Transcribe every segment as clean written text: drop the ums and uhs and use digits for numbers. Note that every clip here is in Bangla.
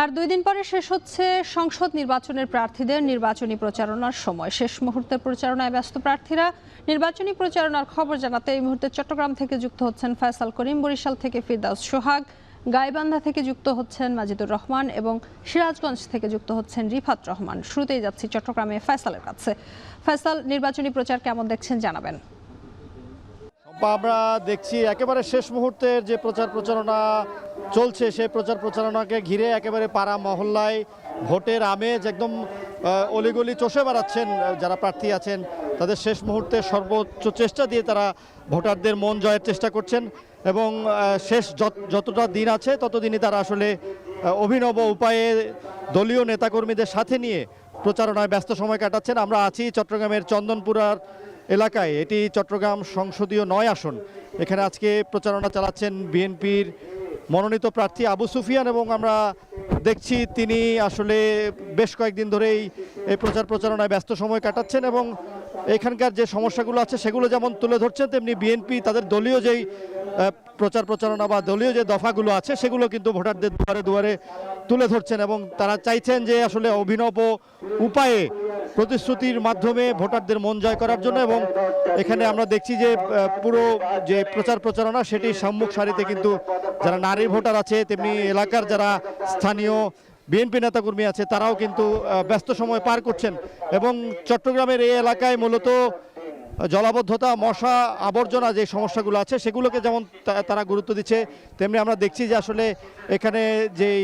আর 2 দিন পরে শেষ হচ্ছে সংসদ নির্বাচনের প্রার্থীদের নির্বাচনী প্রচারণার সময়। শেষ মুহূর্তের প্রচারণায় ব্যস্ত প্রার্থীরা। নির্বাচনী প্রচারণার খবর জানাতে এই মুহূর্তে চট্টগ্রাম থেকে যুক্ত হচ্ছেন ফয়সাল করিম, বরিশাল থেকে ফিরদাউস সোহাগ, গাইবান্ধা থেকে যুক্ত হচ্ছেন মাজিদুর রহমান এবং সিরাজগঞ্জ থেকে যুক্ত হচ্ছেন রিফাত রহমান। শুরুতেই যাচ্ছি চট্টগ্রামে ফয়সালের কাছে। ফয়সাল, নির্বাচনী প্রচার কেমন দেখছেন জানাবেন। আমরা দেখছি একেবারে শেষ মুহূর্তের যে প্রচারণা চলছে, সেই প্রচারণাকে ঘিরে একেবারে পাড়া মহল্লায় ভোটের আমেজ একদম অলিগলি চষে বেড়াচ্ছেন যারা প্রার্থী আছেন। তাদের শেষ মুহূর্তে সর্বোচ্চ চেষ্টা দিয়ে তারা ভোটারদের মন জয়ের চেষ্টা করছেন এবং শেষ যতটা দিন আছে ততদিনই তারা আসলে অভিনব উপায়ে দলীয় নেতাকর্মীদের সাথে নিয়ে প্রচারণায় ব্যস্ত সময় কাটাচ্ছেন। আমরা আছি চট্টগ্রামের চন্দনপুরার এলাকায়। এটি চট্টগ্রাম সংসদীয় 9 আসন। এখানে আজকে প্রচারণা চালাচ্ছেন বিএনপির মনোনীত প্রার্থী আবু সুফিয়ান এবং আমরা দেখছি তিনি আসলে বেশ কয়েকদিন ধরেই এই প্রচারণায় ব্যস্ত সময় কাটাচ্ছেন এবং এখানকার যে সমস্যাগুলো আছে সেগুলো যেমন তুলে ধরছেন, তেমনি বিএনপি তাদের দলীয় যেই প্রচারণা বা দলীয় যে দফাগুলো আছে সেগুলো কিন্তু ভোটারদের দুয়ারে দুয়ারে তুলে ধরছেন এবং তারা চাইছেন যে আসলে অভিনব উপায়ে প্রতিশ্রুতির মাধ্যমে ভোটারদের মন জয় করার জন্য। এবং এখানে আমরা দেখছি যে পুরো যে প্রচারণা সেটি সম্মুখ সারিতে কিন্তু যারা নারী ভোটার আছে, তেমনি এলাকার যারা স্থানীয় বিএনপি নেতাকর্মী আছে তারাও কিন্তু ব্যস্ত সময় পার করছেন। এবং চট্টগ্রামের এই এলাকায় মূলত জলাবদ্ধতা, মশা, আবর্জনা যে সমস্যাগুলো আছে সেগুলোকে যেমন তারা গুরুত্ব দিচ্ছে, তেমনি আমরা দেখছি যে আসলে এখানে যেই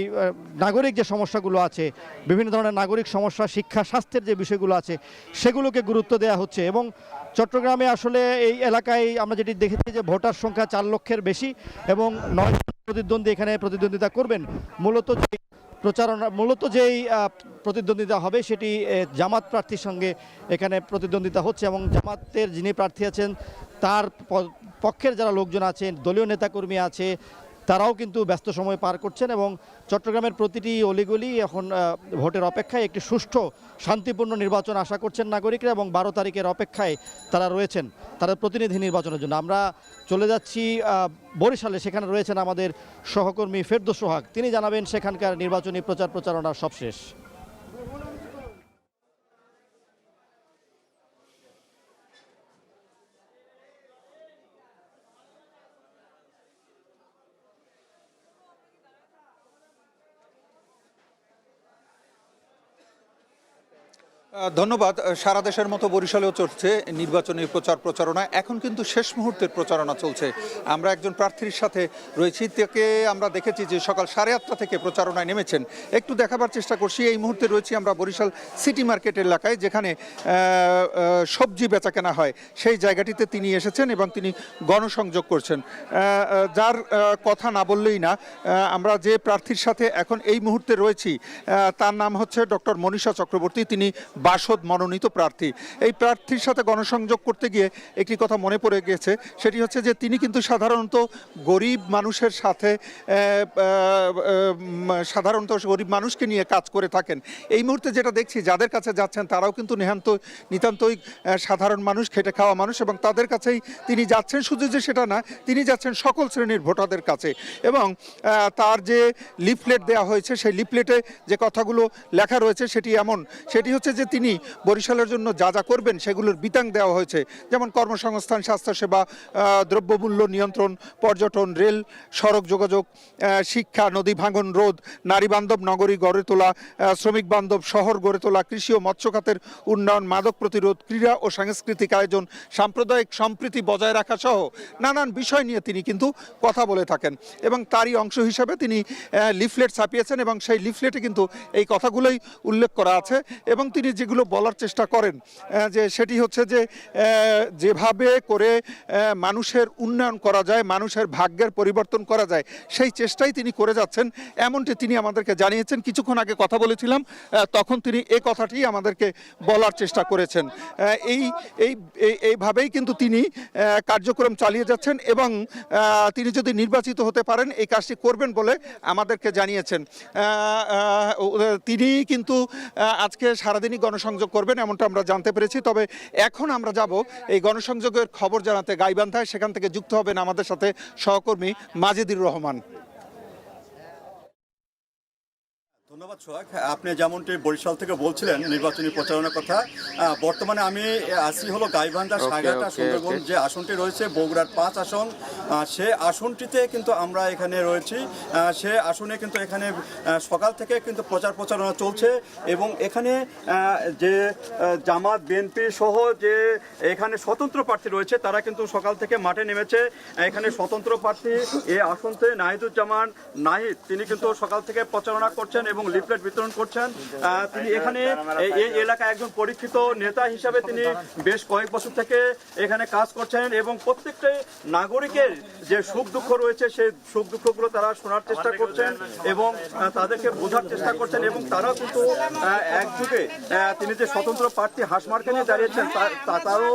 নাগরিক যে সমস্যাগুলো আছে, বিভিন্ন ধরনের নাগরিক সমস্যা, শিক্ষা, স্বাস্থ্যের যে বিষয়গুলো আছে সেগুলোকে গুরুত্ব দেওয়া হচ্ছে। এবং চট্টগ্রামে আসলে এই এলাকায় আমরা যেটি দেখেছি যে ভোটার সংখ্যা 4 লক্ষের বেশি এবং 9 প্রতিদ্বন্দ্বী এখানে প্রতিদ্বন্দ্বিতা করবেন। মূলত যেই প্রতিদ্বন্দ্বিতা হবে সেটি জামাত প্রার্থীর সঙ্গে এখানে প্রতিদ্বন্দ্বিতা হচ্ছে এবং জামাতের যিনি প্রার্থী আছেন তার পক্ষের যারা লোকজন আছেন, দলীয় নেতাকর্মী আছে, তারাও কিন্তু ব্যস্ত সময় পার করছেন এবং চট্টগ্রামের প্রতিটি অলিগলি এখন ভোটের অপেক্ষায় একটি সুষ্ঠু শান্তিপূর্ণ নির্বাচন আশা করছেন নাগরিকরা এবং 12 তারিখের অপেক্ষায় তারা রয়েছেন তাদের প্রতিনিধি নির্বাচনের জন্য। আমরা চলে যাচ্ছি বরিশালে, সেখানে রয়েছেন আমাদের সহকর্মী ফিরদাউস সোহাগ। তিনি জানাবেন সেখানকার নির্বাচনী প্রচারণা সবশেষ। ধন্যবাদ। সারা দেশের মতো বরিশালেও চলছে নির্বাচনী প্রচারণা। এখন কিন্তু শেষ মুহূর্তের প্রচারণা চলছে। আমরা একজন প্রার্থীর সাথে রয়েছি, তাকে আমরা দেখেছি যে সকাল 8:30 থেকে প্রচারণায় নেমেছেন। একটু দেখাবার চেষ্টা করছি। এই মুহূর্তে রয়েছি আমরা বরিশাল সিটি মার্কেট এলাকায়, যেখানে সবজি বেচা কেনা হয়, সেই জায়গাটিতে তিনি এসেছেন এবং তিনি গণসংযোগ করছেন। যার কথা না বললেই না, আমরা যে প্রার্থীর সাথে এখন এই মুহূর্তে রয়েছি তার নাম হচ্ছে ডক্টর মনীষা চক্রবর্তী। তিনি বাসদ মনোনীত প্রার্থী। এই প্রার্থীর সাথে গণসংযোগ করতে গিয়ে একটি কথা মনে পড়ে গেছে, সেটি হচ্ছে যে তিনি কিন্তু সাধারণত গরিব মানুষের সাথে গরিব মানুষকে নিয়ে কাজ করে থাকেন। এই মুহূর্তে যেটা দেখছি, যাদের কাছে যাচ্ছেন তারাও কিন্তু নিতান্তই সাধারণ মানুষ, খেটে খাওয়া মানুষ এবং তাদের কাছেই তিনি যাচ্ছেন। শুধু যে সেটা না, তিনি যাচ্ছেন সকল শ্রেণীর ভোটারদের কাছে এবং তার যে লিফলেট দেওয়া হয়েছে সেই লিফলেটে যে কথাগুলো লেখা রয়েছে সেটি হচ্ছে যে তিনি বরিশালের জন্য যা যা করবেন সেগুলোর বিতাং দেওয়া হয়েছে, যেমন কর্মসংস্থান, স্বাস্থ্যসেবা, দ্রব্যমূল্য নিয়ন্ত্রণ, পর্যটন, রেল, সড়ক যোগাযোগ, শিক্ষা, নদী ভাঙন রোধ, নারী বান্ধব নগরী গড়ে তোলা, শ্রমিক বান্ধব শহর গড়ে তোলা, কৃষি ও মৎস্য খাতের উন্নয়ন, মাদক প্রতিরোধ, ক্রীড়া ও সাংস্কৃতিক আয়োজন, সাম্প্রদায়িক সম্প্রীতি বজায় রাখা সহ নানান বিষয় নিয়ে তিনি কিন্তু কথা বলে থাকেন এবং তারই অংশ হিসাবে তিনি লিফলেট ছাপিয়েছেন এবং সেই লিফলেটে কিন্তু এই কথাগুলোই উল্লেখ করা আছে। এবং তিনি যেগুলো বলার চেষ্টা করেন যে সেটি হচ্ছে যে যেভাবে করে মানুষের উন্নয়ন করা যায়, মানুষের ভাগ্যের পরিবর্তন করা যায়, সেই চেষ্টাই তিনি করে যাচ্ছেন, এমনটি তিনি আমাদেরকে জানিয়েছেন। কিছুক্ষণ আগে কথা বলেছিলাম, তখন তিনি এই কথাটি আমাদেরকে বলার চেষ্টা করেছেন। এইভাবেই কিন্তু তিনি কার্যক্রম চালিয়ে যাচ্ছেন এবং তিনি যদি নির্বাচিত হতে পারেন এই কাজটি করবেন বলে আমাদেরকে জানিয়েছেন। তিনি কিন্তু আজকে সারাদিনই গণসংযোগ করবেন এমনটা আমরা জানতে পেরেছি। তবে এখন আমরা যাব এই গণসংযোগের খবর জানাতে গাইবান্ধায়, সেখান থেকে যুক্ত হবেন আমাদের সাথে সহকর্মী মাজিদুর রহমান। ধন্যবাদ সোহাগ। আপনি যেমনটি বরিশাল থেকে বলছিলেন নির্বাচনী প্রচারণার কথা, বর্তমানে আমি আছি হলো গাইবান্ধা, সাগরটা, সুন্দরবন যে আসনটি রয়েছে বগুড়ার 5 আসন, সে আসনটিতে কিন্তু আমরা এখানে রয়েছি। সে আসনে কিন্তু এখানে সকাল থেকে কিন্তু প্রচারণা চলছে এবং এখানে যে জামাত, বিএনপি সহ যে এখানে স্বতন্ত্র প্রার্থী রয়েছে তারা কিন্তু সকাল থেকে মাঠে নেমেছে। এখানে স্বতন্ত্র প্রার্থী এই আসনতে নাহিদুজ্জামান নাহিদ, তিনি কিন্তু সকাল থেকে প্রচারণা করছেন এবং লিফলেট বিতরণ করছেন। তিনি এখানে এই এলাকায় একজন পরীক্ষিত নেতা হিসাবে তিনি বেশ কয়েক বছর থেকে এখানে কাজ করছেন এবং প্রত্যেকটা নাগরিকের যে সুখ দুঃখ রয়েছে সেই সুখ দুঃখগুলো তারা শোনার চেষ্টা করছেন এবং তাদেরকে বোঝার চেষ্টা করছেন এবং তারাও কিন্তু একযুগে তিনি যে স্বতন্ত্র প্রার্থী হাসমার্কে নিয়ে দাঁড়িয়েছেন তারও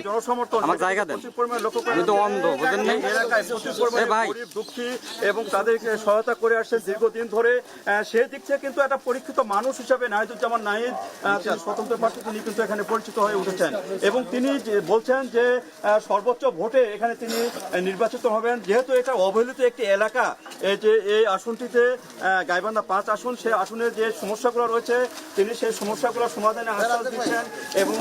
জনসমর্থন প্রচুর পরিমাণে লক্ষ্য করেন। এলাকায় প্রচুর পরিমাণে গরিব দুঃখী এবং তাদেরকে সহায়তা করে আসছেন দীর্ঘদিন ধরে। সেই দিক থেকে কিন্তু একটা পরীক্ষিত মানুষ হিসাবে নাহিদুজ্জামান নাহিদ স্বতন্ত্র প্রার্থী তিনি কিন্তু এখানে পরিচিত হয়ে উঠেছেন এবং তিনি বলছেন যে সর্বোচ্চ ভোটে এখানে তিনি নির্বাচিত হবেন। যেহেতু এটা অবহেলিত একটি এলাকা, এই যে এই আসনটিতে গাইবান্ধা 5 আসন, সেই আসনের যে সমস্যাগুলো রয়েছে তিনি সেই সমস্যাগুলো সমাধানে আশ্বাস দিচ্ছেন এবং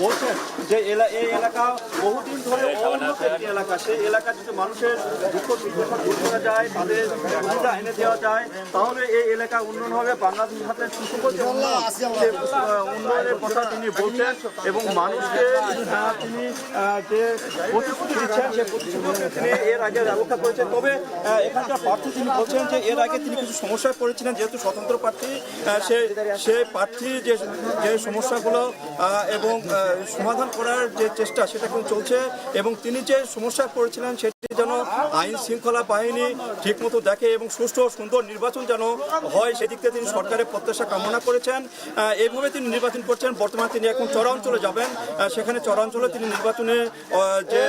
বলছেন যে এই এলাকা বহুদিন ধরে অন্যত একটি এলাকা, সেই এলাকা যদি মানুষের দুঃখ দুর্দশা দূর করা যায়, তাদের সুবিধা এনে দেওয়া যায়, তাহলে এই এলাকা উন্নয়ন হবে। বাংলাদেশের সাথে সুসংগত যে উন্নয়নের কথা তিনি বলছেন এবং মানুষকে তিনি যে প্রতিশ্রুতি দিচ্ছেন সেই প্রতিশ্রুতিকে তিনি এর আগে রক্ষা করেছেন। তবে এখানকার প্রার্থী তিনি বলছেন যে এর আগে তিনি কিছু সমস্যায় পড়েছিলেন, যেহেতু স্বতন্ত্র প্রার্থী সে প্রার্থী যে সমস্যাগুলো এবং সমাধান করার যে চেষ্টা সেটা কিন্তু চলছে এবং তিনি যে সমস্যায় পড়েছিলেন সেটি যেন আইন শৃঙ্খলা বাহিনী ঠিকমতো দেখে এবং সুষ্ঠু ও সুন্দর নির্বাচন যেন হয়, সেদিক থেকে তিনি সরকারের প্রত্যাশা কামনা করেছেন। এইভাবে তিনি নির্বাচন করছেন। বর্তমানে তিনি এখন চরাঞ্চলে যাবেন, সেখানে চরাঞ্চলে তিনি নির্বাচনে যে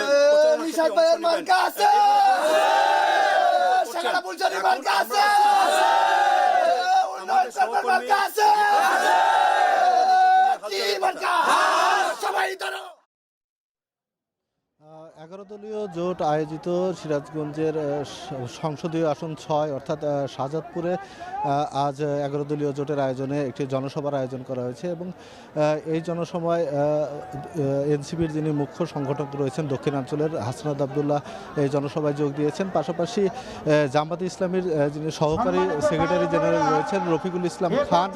এগারো দলীয় জোট আয়োজিত সিরাজগঞ্জের সংসদীয় আসন 6 অর্থাৎ শাহজাদপুরে আজ 11 দলীয় জোটের আয়োজনে একটি জনসভার আয়োজন করা হয়েছে এবং এই জনসভায় এনসিপির যিনি মুখ্য সংগঠক রয়েছেন দক্ষিণাঞ্চলের হাসনাত আবদুল্লাহ এই জনসভায় যোগ দিয়েছেন। পাশাপাশি জামাতে ইসলামীর যিনি সহকারী সেক্রেটারি জেনারেল রয়েছেন রফিকুল ইসলাম খান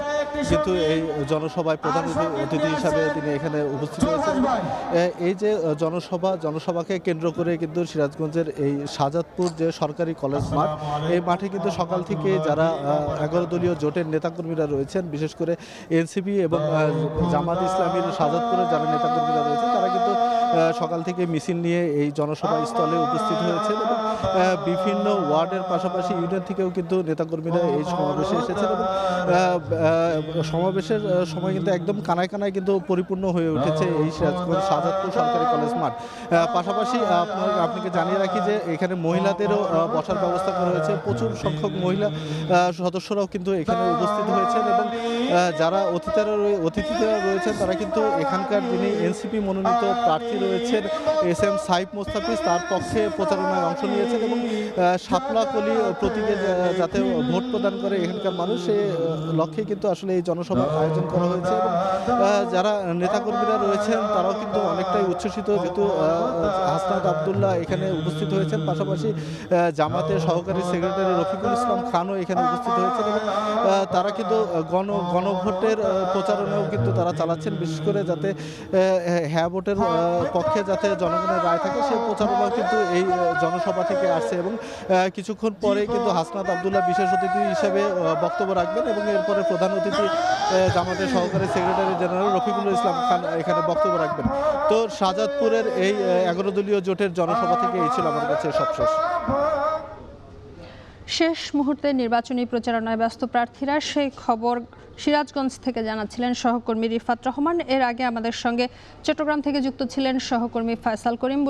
কিন্তু এই জনসভায় প্রধান অতিথি হিসাবে তিনি এখানে উপস্থিত হয়েছেন। এই যে জনসভাকে কেন্দ্র করে কিন্তু সিরাজগঞ্জের এই শাহজাদপুর যে সরকারি কলেজ মাঠ, এই মাঠে কিন্তু সকাল থেকে যারা 11 দলীয় জোটের নেতাকর্মীরা রয়েছেন, বিশেষ করে এনসিপি এবং জামাত ইসলামীর শাহজাদপুরের যারা নেতাকর্মীরা রয়েছেন তারা কিন্তু সকাল থেকে মিছিল নিয়ে এই জনসভা স্থলে উপস্থিত হয়েছেন এবং বিভিন্ন ওয়ার্ডের পাশাপাশি ইউনিয়ন থেকেও কিন্তু নেতাকর্মীরা এই সমাবেশে এসেছেন এবং সমাবেশের সময় কিন্তু একদম কানায় কানায় কিন্তু পরিপূর্ণ হয়ে উঠেছে এই সিরাজগঞ্জ শাহজাদপুর সরকারি কলেজ মাঠ। পাশাপাশি আপনাকে জানিয়ে রাখি যে এখানে মহিলাদেরও বসার ব্যবস্থা করা হয়েছে। প্রচুর সংখ্যক মহিলা সদস্যরাও কিন্তু এখানে উপস্থিত হয়েছেন এবং যারা অতিথিরা রয়েছেন তারা কিন্তু এখানকার যিনি এনসিপি মনোনীত প্রার্থী রয়েছেন SM সাইফ মোস্তাফিজ তার পক্ষে প্রচারণায় অংশ নিয়েছেন এবং শাপলা কলি প্রতীকে যাতে ভোট প্রদান করে এখানকার মানুষ সে লক্ষ্যে কিন্তু আসলে এই জনসভার আয়োজন করা হয়েছে এবং যারা নেতাকর্মীরা রয়েছেন তারাও কিন্তু অনেকটাই উচ্ছ্বসিত, যেহেতু হাসনাত আবদুল্লাহ এখানে উপস্থিত হয়েছেন। পাশাপাশি জামাতের সহকারী সেক্রেটারি রফিকুল ইসলাম খানও এখানে উপস্থিত হয়েছেন এবং তারা কিন্তু গণভোটের প্রচারণাও কিন্তু তারা চালাচ্ছেন, বিশেষ করে যাতে হ্যাঁ ভোটের পক্ষে যাতে জনগণের রায় থাকে সেই প্রচারণাও কিন্তু এই জনসভা থেকে আসছে এবং কিছুক্ষণ পরে কিন্তু হাসনাত আবদুল্লাহ বিশেষ অতিথি হিসেবে বক্তব্য রাখবেন এবং এরপরে প্রধান অতিথি জামাতের সহকারী সেক্রেটারি জেনারেল রফিকুল ইসলাম খান এখানে বক্তব্য রাখবেন। তো শাহজাদপুরের এই 11 দলীয় জোটের জনসভা থেকে এই ছিল আমার কাছে সবশেষ। শেষ মুহূর্তে নির্বাচনী প্রচারণায় ব্যস্ত প্রার্থীরা, সেই খবর সিরাজগঞ্জ থেকে জানাচ্ছিলেন সহকর্মী রিফাত রহমান। এর আগে আমাদের সঙ্গে চট্টগ্রাম থেকে যুক্ত ছিলেন সহকর্মী ফয়সাল করিম।